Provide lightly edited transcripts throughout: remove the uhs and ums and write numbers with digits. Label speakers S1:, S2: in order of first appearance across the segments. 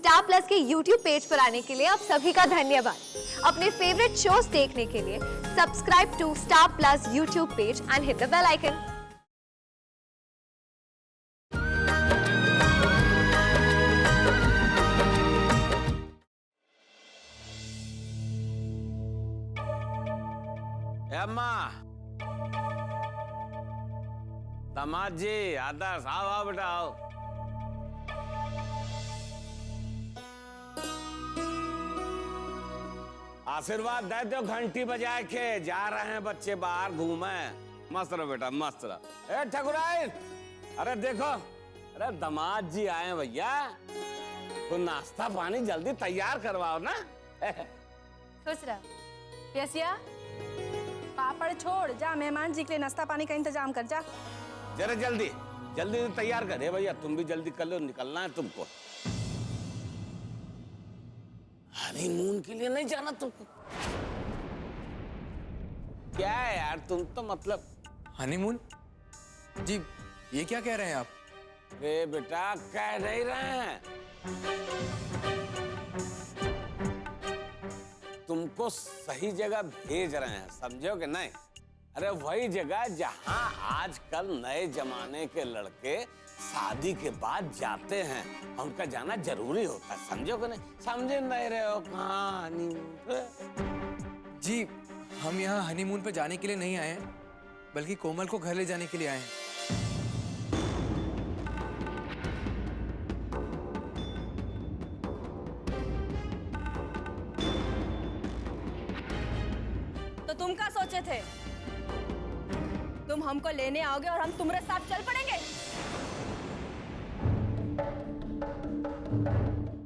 S1: Star plus के YouTube page पर आने के लिए आप सभी का धन्यवाद। अपने फेवरेट शोज देखने के लिए subscribe to Star Plus YouTube page and hit the bell icon.
S2: अम्मा, दामाद जी, आदर्श, आओ आओ बेटा आओ। आशीर्वाद दे दो घंटी बजा के। जा रहे हैं बच्चे बाहर घूमे। मस्त रहो बेटा, मस्त रहो। ए ठकुराइन, अरे देखो, अरे दामाद जी आए भैया, तो नाश्ता पानी जल्दी तैयार करवाओ ना।
S3: खुश रहो। यसिया, पापड़ छोड़, जा मेहमान जी के लिए नाश्ता पानी का इंतजाम कर जा।
S2: जरा जल्दी जल्दी तैयार करे भैया, तुम भी जल्दी कर लो, निकलना है तुमको। हनीमून के लिए नहीं जाना तुमको? क्या है यार, तुम तो मतलब।
S4: हनीमून? जी ये क्या कह रहे हैं आप?
S2: अरे बेटा, कह नहीं रहे हैं, तुमको सही जगह भेज रहे हैं, समझो कि नहीं? अरे वही जगह जहां आजकल नए जमाने के लड़के शादी के बाद जाते हैं, उनका जाना जरूरी होता है, समझो कि नहीं? समझे नहीं रहे हो? कहाँ हनीमून?
S4: जी हम यहाँ हनीमून पे जाने के लिए नहीं आए हैं, बल्कि कोमल को घर ले जाने के लिए आए हैं।
S3: तो तुम क्या सोचे थे? तुम हमको लेने आओगे और हम तुम्हारे साथ चल पड़ेंगे?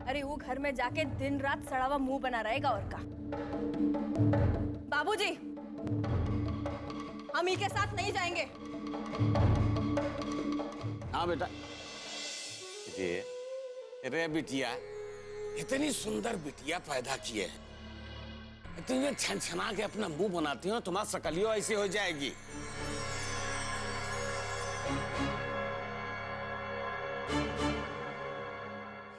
S3: अरे वो घर में जाके दिन रात सड़ा हुआ मुंह बना रहेगा और का। बाबूजी, हम ही के साथ नहीं जाएंगे।
S2: हाँ बेटा, रे बिटिया, इतनी सुंदर बिटिया पैदा किए हैं, इतनी छनछना के अपना मुंह बनाती हो, तुम्हारा शकलियो ऐसी हो जाएगी।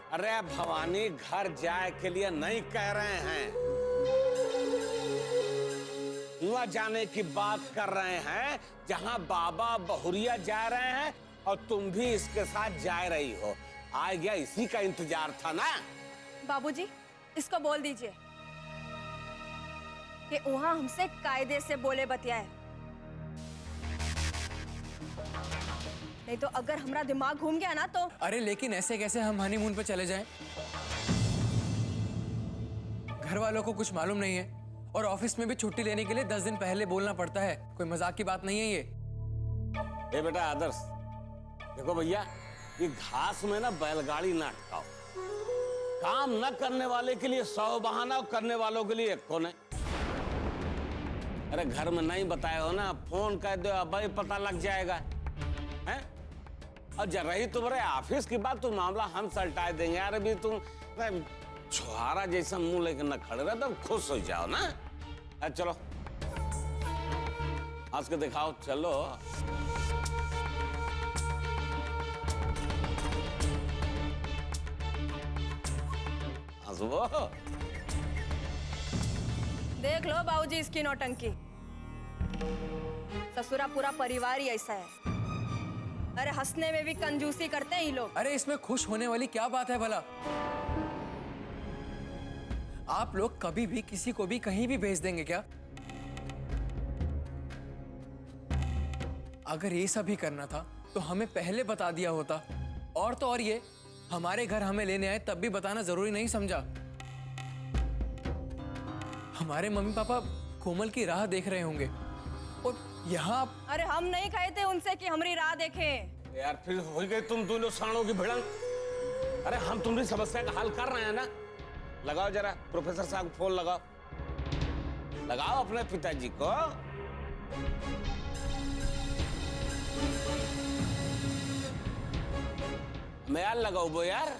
S2: अरे भवानी घर जाए के लिए नहीं कह रहे हैं, हुआ जाने की बात कर रहे हैं, जहां बाबा बहुरिया जा रहे हैं और तुम भी इसके साथ जा रही हो। आ गया, इसी का इंतजार था ना।
S3: बाबूजी, इसको बोल दीजिए कि वहां हमसे कायदे से बोले बतियाए, नहीं तो अगर हमारा दिमाग घूम गया ना तो।
S4: अरे लेकिन ऐसे कैसे हम हनीमून पे चले जाएं? घर वालों को कुछ मालूम नहीं है और ऑफिस में भी छुट्टी लेने के लिए 10 दिन पहले बोलना पड़ता है। कोई मजाक की बात नहीं है ये।
S2: ए बेटा आदर्श, देखो भैया, ये घास में ना बैलगाड़ी ना अटकाओ। काम न करने वाले के लिए 100 बहाना, करने वालों के लिए 1 कोने। अरे घर में नहीं बताए हो ना, फोन कर दो, अब ही पता लग जाएगा हैं? और जब रही तुम्हारे ऑफिस की बात, तो मामला हम सलटा देंगे यार। अभी तुम छुहारा जैसा मुंह लेकर न खड़े रहे तो खुश हो जाओ ना। चलो हंस के दिखाओ, चलो। हंसो।
S3: देख लो बाबूजी इसकी नौटंकी। ससुरा पूरा परिवार ही ऐसा है। अरे हंसने में भी कंजूसी करते हैं ये लोग।
S4: अरे इसमें खुश होने वाली क्या बात है भला? आप लोग कभी भी किसी को भी कहीं भी भेज देंगे क्या? अगर ये सब ही करना था तो हमें पहले बता दिया होता। और तो और ये हमारे घर हमें लेने आए तब भी बताना जरूरी नहीं समझा? हमारे मम्मी पापा कोमल की राह देख रहे होंगे और यहाँ।
S3: अरे हम नहीं कहे थे उनसे कि हमारी राह देखें।
S2: यार फिर हो गई तुम दोनों साणों की भिड़ंत। अरे हम तुम्हारी समस्या का हल कर रहे हैं ना। लगाओ जरा प्रोफेसर साहब फोन लगाओ, लगाओ अपने पिताजी को। मैं यार लगाओ वो यार,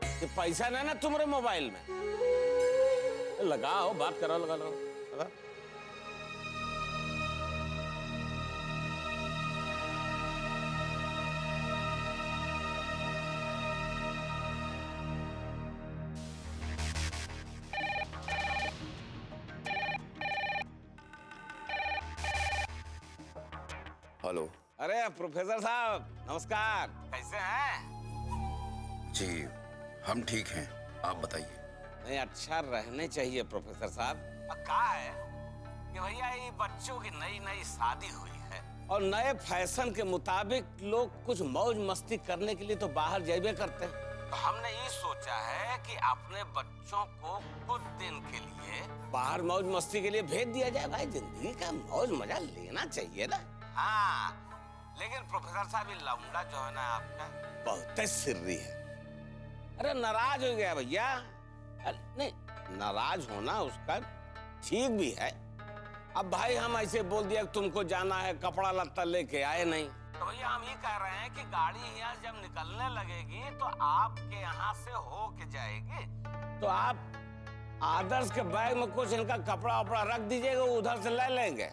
S2: ये पैसा नहीं ना तुम्हारे मोबाइल में। लगाओ, बात करो, लगा लो, लगा।
S5: हेलो।
S2: अरे प्रोफेसर साहब नमस्कार, कैसे हैं?
S5: जी हम ठीक हैं, आप बताइए।
S2: नहीं, अच्छा रहने चाहिए प्रोफेसर साहब। अब क्या है कि भैया ये बच्चों की नई नई शादी हुई है और नए फैशन के मुताबिक लोग कुछ मौज मस्ती करने के लिए तो बाहर जाइबे करते हैं। तो हमने ये सोचा है कि अपने बच्चों को कुछ दिन के लिए बाहर मौज मस्ती के लिए भेज दिया जाए। भाई जिंदगी का मौज मजा लेना चाहिए ना। हाँ, लेकिन प्रोफेसर साहब ये लौंडा जो है ना आपका बहुत सिर्री है। अरे नाराज हो गया भैया। नहीं, नाराज होना उसका ठीक भी है। अब भाई हम ऐसे बोल दिया कि तुमको जाना है, कपड़ा लत्ता लेके आए नहीं, तो भैया हम ये कह रहे हैं कि गाड़ी यहाँ जब निकलने लगेगी तो आपके यहाँ से हो के जाएगी, तो आप आदर्श के बैग में कुछ इनका कपड़ा वपड़ा रख दीजिएगा, उधर से ले लेंगे।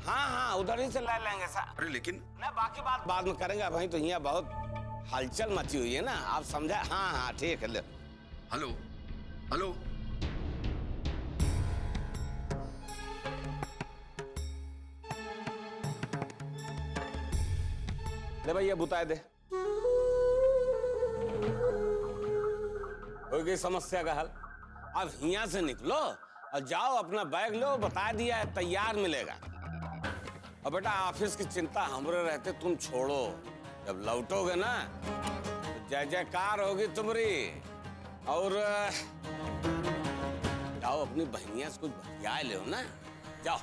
S2: हाँ, उधर ही से ले लेंगे सर।
S5: अरे लेकिन
S2: ना, बाकी बात बाद में करेंगे। भाई तो यहाँ बहुत हलचल मची हुई है ना, आप समझा? हाँ ठीक है। ले
S5: हेलो हेलो।
S2: ले भैया बुता दे। हो गई समस्या का हल। अब यहाँ से निकलो और जाओ, अपना बैग लो, बता दिया है तैयार मिलेगा। और बेटा ऑफिस की चिंता हमरे रहते तुम छोड़ो, जब लौटोगे ना तो जय जयकार होगी तुम्हारी। और जाओ अपनी बहनिया से कुछ बतिया ले ना, जाओ।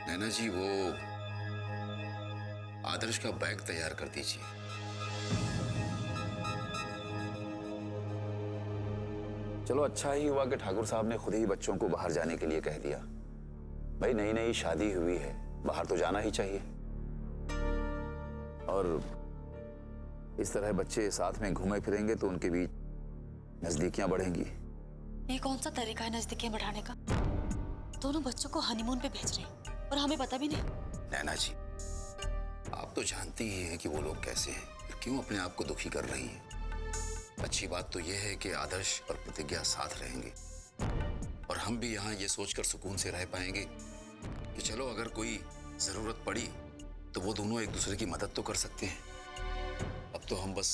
S5: नैना जी वो आदर्श का बैग तैयार कर दीजिए।
S6: चलो अच्छा ही हुआ कि ठाकुर साहब ने खुद ही बच्चों को बाहर जाने के लिए कह दिया। भाई नई नई शादी हुई है, बाहर तो जाना ही चाहिए। और इस तरह बच्चे साथ में घूमे फिरेंगे तो उनके बीच नजदीकियां बढ़ेंगी।
S7: ये कौन सा तरीका है नजदीकियां बढ़ाने का? दोनों बच्चों को हनीमून पे भेज रहे हैं और हमें पता भी नहीं।
S5: नैना जी आप तो जानती ही हैं कि वो लोग कैसे हैं, फिर क्यों अपने आप को दुखी कर रही हैं। अच्छी बात तो यह है कि आदर्श और प्रतिज्ञा साथ रहेंगे और हम भी यहाँ ये सोचकर सुकून से रह पाएंगे कि चलो अगर कोई जरूरत पड़ी तो वो दोनों एक दूसरे की मदद तो कर सकते हैं। अब तो हम बस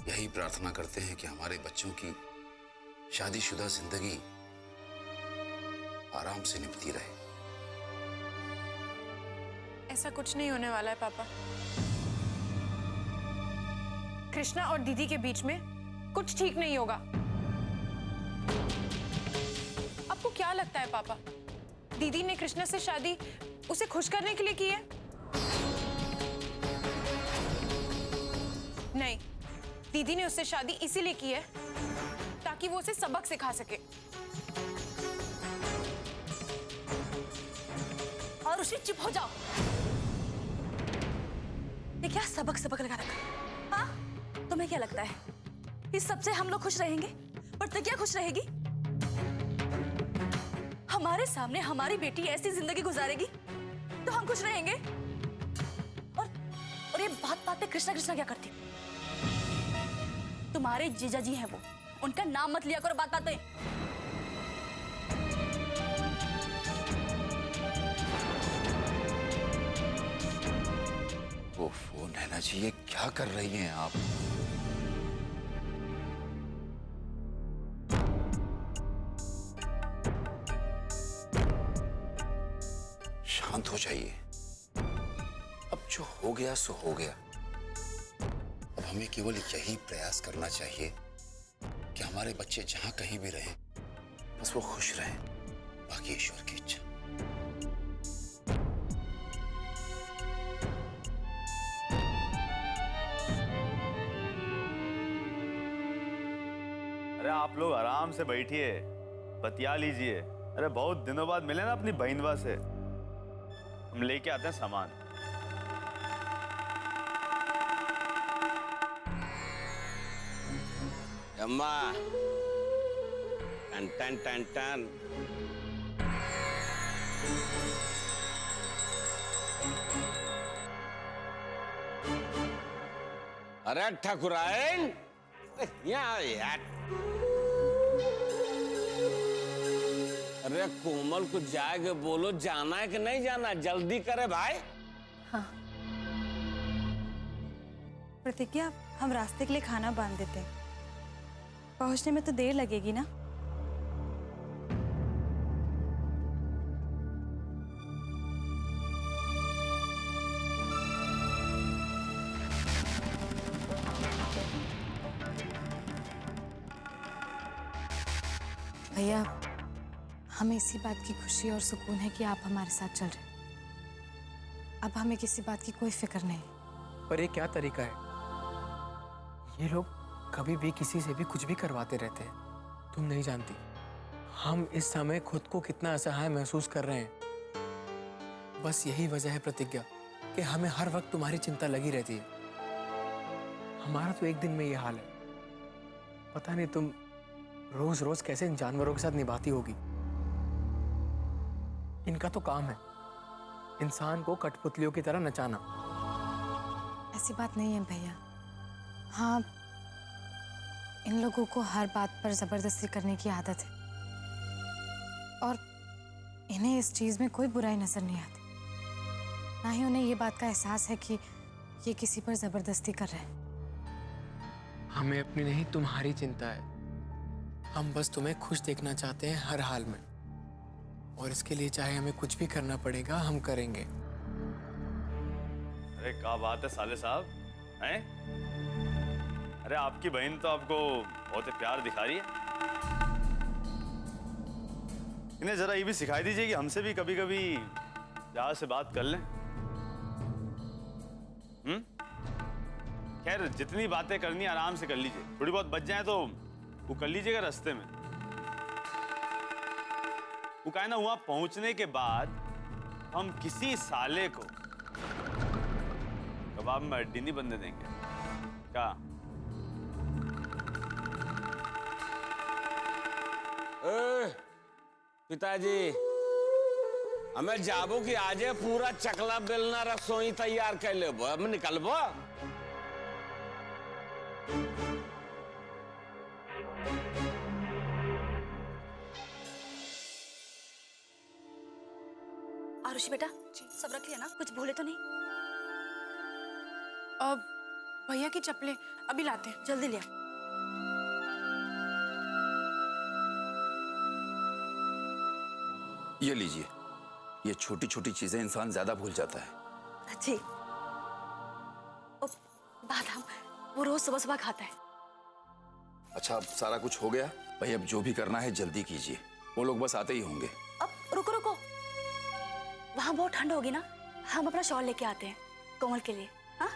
S5: यही प्रार्थना करते हैं कि हमारे बच्चों की शादीशुदा जिंदगी आराम से निपटी रहे।
S3: ऐसा कुछ नहीं होने वाला है पापा। कृष्णा और दीदी के बीच में कुछ ठीक नहीं होगा। आपको क्या लगता है पापा, दीदी ने कृष्णा से शादी उसे खुश करने के लिए की है? नहीं, दीदी ने उससे शादी इसीलिए की है ताकि वो उसे सबक सिखा सके।
S7: और उसे चुप हो जाओ। ये क्या सबक सबक लगा रखा? हाँ, तुम्हें क्या लगता है इस सबसे हम लोग खुश रहेंगे? प्रतिज्ञा खुश रहेगी? हमारे सामने हमारी बेटी ऐसी जिंदगी गुजारेगी तो हम खुश रहेंगे? और ये बात पे कृष्णा कृष्णा क्या करती? तुम्हारे जीजा जी हैं वो, उनका नाम मत लिया करो बात पे।
S5: ओफो नैना जी ये क्या कर रही हैं आप? शांत हो जाइए। अब जो हो गया सो हो गया। अब हमें केवल यही प्रयास करना चाहिए कि हमारे बच्चे जहां कहीं भी रहें बस वो खुश रहें, बाकी ईश्वर की इच्छा।
S8: अरे आप लोग आराम से बैठिए, बतिया लीजिए। अरे बहुत दिनों बाद मिले ना अपनी बहनवा से। हम लेके आते हैं सामान।
S2: अम्मा टन टन टन टन। अरे ठकुराइन, यहाँ यार। अरे कोमल कुछ जाएगा बोलो, जाना है कि नहीं जाना, जल्दी करे भाई।
S9: हाँ प्रतिज्ञा, हम रास्ते के लिए खाना बांध देते हैं, पहुंचने में तो देर लगेगी ना। भैया, हमें इसी बात की खुशी और सुकून है कि आप हमारे साथ चल रहे हैं। अब हमें किसी बात की कोई फिक्र नहीं।
S4: पर ये क्या तरीका है? ये लोग कभी भी किसी से भी कुछ भी करवाते रहते हैं। तुम नहीं जानती हम इस समय खुद को कितना असहाय महसूस कर रहे हैं। बस यही वजह है प्रतिज्ञा कि हमें हर वक्त तुम्हारी चिंता लगी रहती है। हमारा तो एक दिन में ये हाल है, पता नहीं तुम रोज रोज कैसे इन जानवरों के साथ निभाती होगी। इनका तो काम है इंसान को कठपुतलियों की तरह नचाना।
S9: ऐसी बात नहीं है भैया। हाँ, इन लोगों को हर बात पर जबरदस्ती करने की आदत है और इन्हें इस चीज में कोई बुराई नजर नहीं आती। ना ही उन्हें ये बात का एहसास है कि ये किसी पर जबरदस्ती कर रहे हैं।
S4: हमें अपनी नहीं तुम्हारी चिंता है। हम बस तुम्हें खुश देखना चाहते हैं हर हाल में, और इसके लिए चाहे हमें कुछ भी करना पड़ेगा हम करेंगे।
S8: अरे क्या बात है साले साहब, हैं? अरे आपकी बहन तो आपको बहुत ही प्यार दिखा रही है। इन्हें जरा ये भी सिखाई दीजिए कि हमसे भी कभी कभी प्यार से बात कर लें। खैर जितनी बातें करनी आराम से कर लीजिए, थोड़ी बहुत बच जाए तो वो कर लीजिएगा रास्ते में। वो कहा ना, वहां पहुंचने के बाद हम किसी साले को कबाब में हड्डी नहीं बनने देंगे। क्या?
S2: पिताजी, हमें जाबो कि आज पूरा चकला बेलना रसोई तैयार कर ले, हम निकलबो।
S7: आरुषि बेटा, सब रख लिया ना? कुछ भूले तो नहीं?
S9: अब भैया की चप्पलें अभी लाते हैं,
S7: जल्दी लिया।
S6: ये लीजिए, ये छोटी छोटी चीजें इंसान ज्यादा भूल जाता है।
S7: अच्छी। बादाम वो रोज सुबह सुबह खाता है।
S6: अच्छा, अब सारा कुछ हो गया भाई, अब जो भी करना है जल्दी कीजिए, वो लोग बस आते ही होंगे।
S7: अब रुको रुको, वहां बहुत ठंड होगी ना, हम अपना शॉल लेके आते हैं कोमल के लिए। हाँ,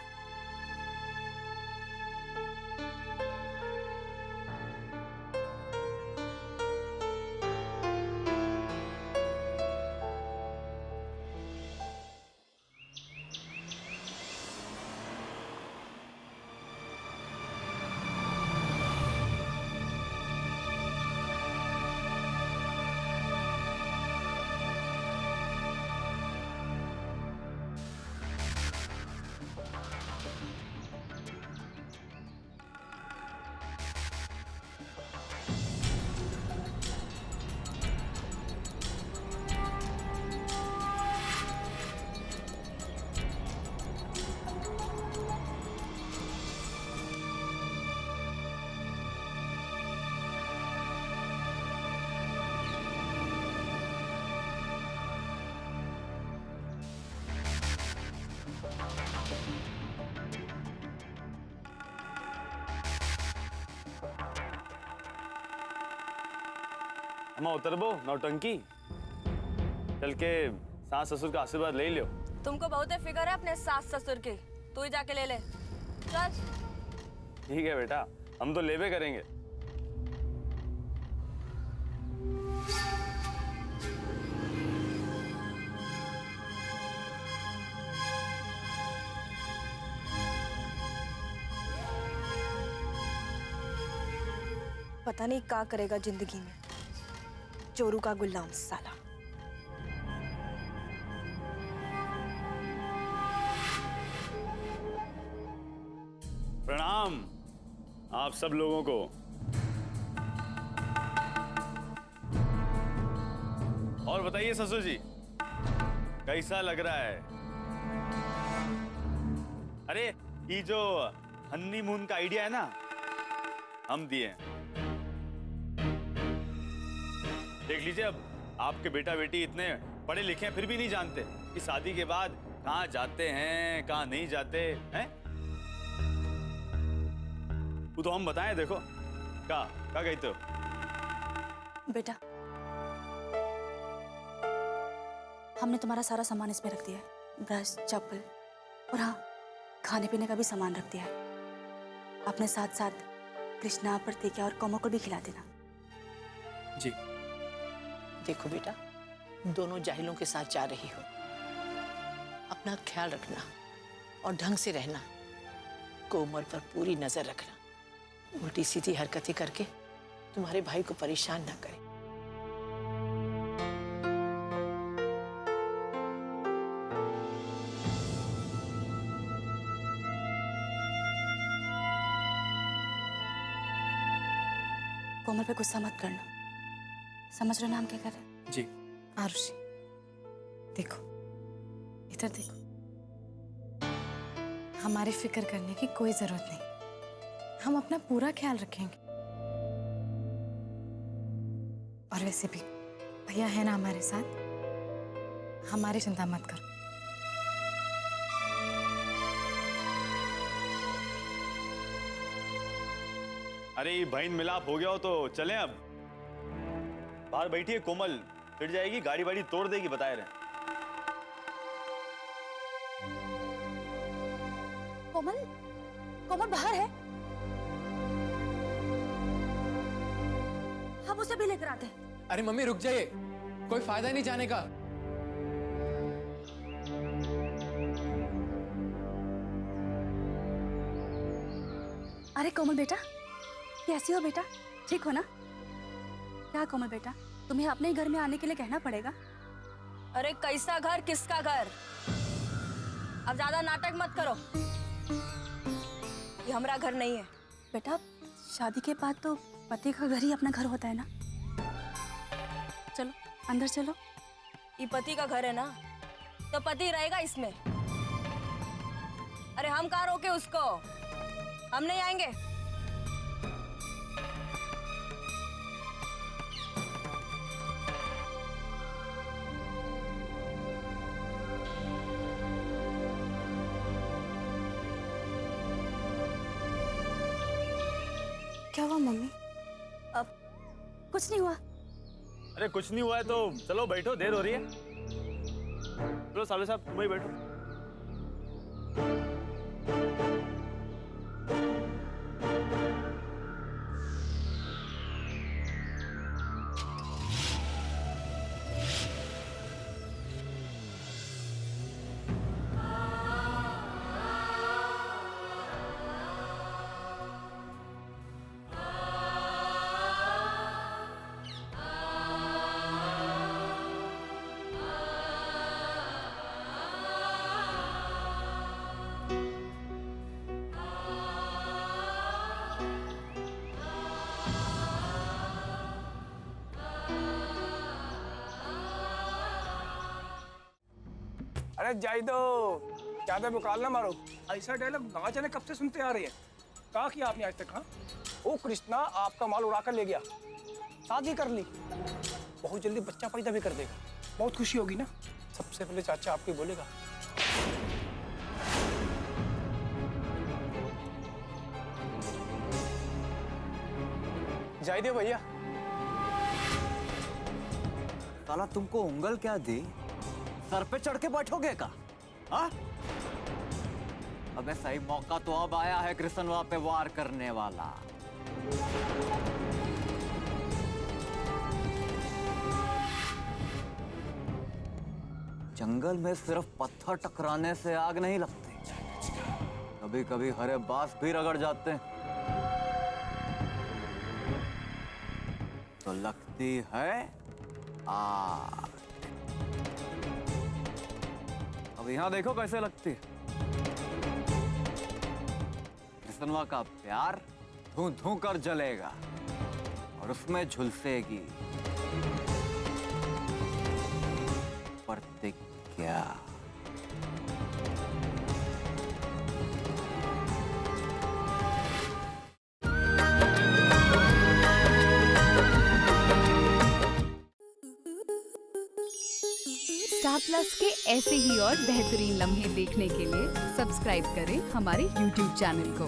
S8: अम्मा उतरबो नौटंकी, चल के सास ससुर का आशीर्वाद ले लियो।
S7: तुमको बहुत फिक्र है अपने सास ससुर की, तू ही जाके ले ले। चल।
S8: ठीक है बेटा, हम तो लेवे करेंगे।
S9: पता नहीं क्या करेगा जिंदगी में, चोरू का गुलाम साला।
S8: प्रणाम आप सब लोगों को। बताइए ससुर जी, कैसा लग रहा है? अरे ये जो हनीमून का आइडिया है ना, हम दिए हैं। देख लीजिए, अब आपके बेटा बेटी इतने पढ़े लिखे हैं फिर भी नहीं जानते कि शादी के बाद कहाँ जाते हैं कहाँ नहीं जाते हैं। वो तो हम बताएं। देखो क्या कहते हो?
S7: बेटा, हमने तुम्हारा सारा सामान इसमें रख दिया है, ब्रश, चप्पल और हाँ, खाने पीने का भी सामान रख दिया है। अपने साथ साथ कृष्णा, प्रतिज्ञा और कोमल को भी खिला देना।
S4: जी।
S10: देखो बेटा, दोनों जाहिलों के साथ जा रही हो, अपना ख्याल रखना और ढंग से रहना। कोमल पर पूरी नजर रखना, उल्टी सीधी हरकतें करके तुम्हारे भाई को परेशान ना करे।
S7: कोमल पे गुस्सा मत करना, समझ रहे ना हम क्या कर रहे हैं?
S4: जी।
S9: आरुषि, देखो, इधर देखो। हमारी फिक्र करने की कोई जरूरत नहीं, हम अपना पूरा ख्याल रखेंगे। और वैसे भी भैया है ना हमारे साथ, हमारी चिंता मत करो।
S8: अरे ये बहन मिलाप हो गया हो तो चलें अब। बाहर बैठिए, कोमल फिर जाएगी, गाड़ी वाड़ी तोड़ देगी, बताए रहे।
S7: कोमल, कोमल बाहर है, हम उसे भी लेकर आते हैं।
S4: अरे मम्मी रुक जाइए, कोई फायदा नहीं जाने का।
S7: अरे कोमल बेटा, कैसी हो बेटा? ठीक हो ना? क्या कोमल बेटा, तुम्हें अपने ही घर में आने के लिए कहना पड़ेगा।
S3: अरे कैसा घर, किसका घर? अब ज्यादा नाटक मत करो, ये हमारा घर नहीं है।
S7: बेटा, शादी के बाद तो पति का घर ही अपना घर होता है ना। चलो अंदर चलो।
S3: ये पति का घर है ना, तो पति रहेगा इसमें। अरे हम कहाँ रोके उसको, हम नहीं आएंगे।
S9: क्या हुआ मम्मी?
S7: अब कुछ नहीं हुआ।
S8: अरे कुछ नहीं हुआ है तो चलो बैठो, देर हो रही है। चलो साले साहब, तुम ही बैठो।
S11: अरे जाई दो, ज्यादा बुकाल ना मारो। ऐसा डायलॉग ना जाने कब से सुनते आ रही है। कहा किया आपने आज तक? हाँ, वो कृष्णा आपका माल उड़ा कर ले गया, शादी कर ली, बहुत जल्दी बच्चा पैदा भी कर देगा। बहुत खुशी होगी ना? सबसे पहले चाचा आपको बोलेगा। जाई दे भैया।
S12: साला तुमको उंगल क्या दी? सर पे चढ़ के बैठोगे का? हाँ? अबे सही मौका तो अब आया है कृष्णवा पे वार करने वाला। जंगल में सिर्फ पत्थर टकराने से आग नहीं लगती, कभी कभी हरे बांस भी रगड़ जाते हैं तो लगती है आग। अब यहाँ देखो कैसे लगती है। कृष्णवा का प्यार धू धू कर जलेगा और उसमें झुलसेगी। प्रतिज्ञा।
S13: स्टार प्लस के ऐसे ही और बेहतरीन लम्हे देखने के लिए सब्सक्राइब करें हमारे YouTube चैनल को।